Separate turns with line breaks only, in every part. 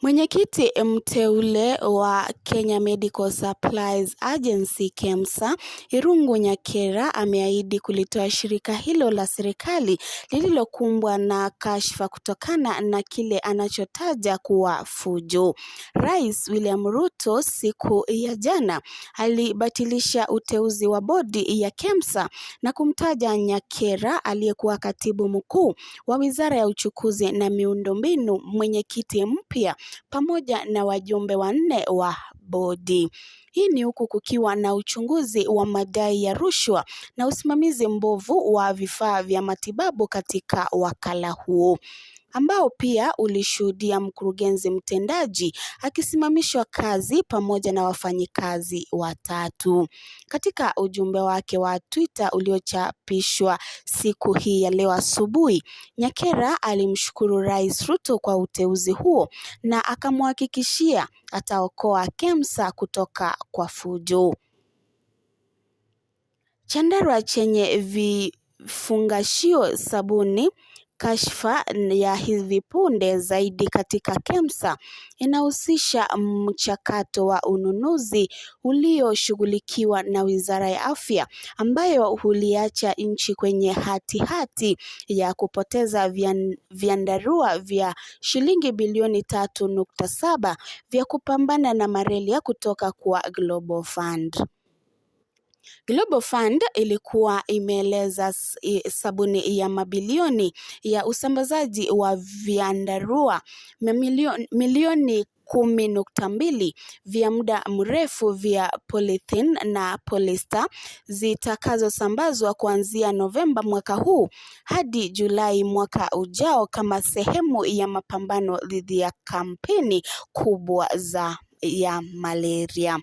Mwenyekiti mteule wa Kenya Medical Supplies Agency KEMSA, Irungu Nyakera ameahidi kulitoa shirika hilo la serikali lililokumbwa na kashfa kutokana na kile anachotaja kuwa fujo. Rais William Ruto siku ya jana alibatilisha uteuzi wa bodi ya KEMSA na kumtaja Nyakera aliyekuwa katibu mkuu wa Wizara ya Uchukuzi na Miundombinu mwenyekiti mpya pamoja na wajumbe wanne wa bodi. Hii ni huku kukiwa na uchunguzi wa madai ya rushwa na usimamizi mbovu wa vifaa vya matibabu katika wakala huo, ambao pia ulishuhudia mkurugenzi mtendaji akisimamishwa kazi pamoja na wafanyikazi watatu. Katika ujumbe wake wa Twitter uliochapishwa siku hii ya leo asubuhi, Nyakera alimshukuru Rais Ruto kwa uteuzi huo na akamhakikishia ataokoa KEMSA kutoka kwa fujo. Chandarua chenye vifungashio sabuni. Kashfa ya hivi punde zaidi katika KEMSA inahusisha mchakato wa ununuzi ulioshughulikiwa na Wizara ya Afya, ambayo huliacha nchi kwenye hatihati ya kupoteza vyandarua vya shilingi bilioni 3.7 vya kupambana na malaria kutoka kwa Global Fund. Global Fund ilikuwa imeeleza sabuni ya mabilioni ya usambazaji wa vyandarua milioni 10.2 vya muda mrefu vya polythene na polyester zitakazosambazwa kuanzia Novemba mwaka huu hadi Julai mwaka ujao kama sehemu ya mapambano dhidi ya kampeni kubwa ya malaria.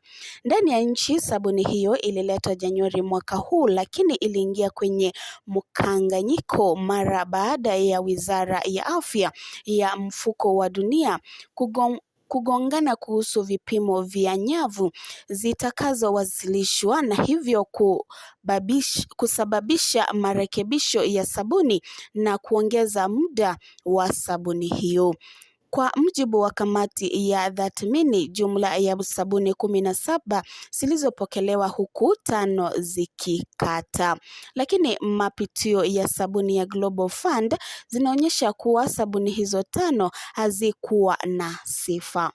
Ndani ya nchi, sabuni hiyo ililetwa Januari mwaka huu, lakini iliingia kwenye mkanganyiko mara baada ya Wizara ya Afya ya Mfuko wa Dunia kugongana kuhusu vipimo vya nyavu zitakazowasilishwa na hivyo kusababisha marekebisho ya sabuni na kuongeza muda wa sabuni hiyo. Kwa mujibu wa kamati ya tathmini, jumla ya sabuni 17 zilizopokelewa huku 5 zikikata. Lakini mapitio ya sabuni ya Global Fund zinaonyesha kuwa sabuni hizo 5 hazikuwa na sifa.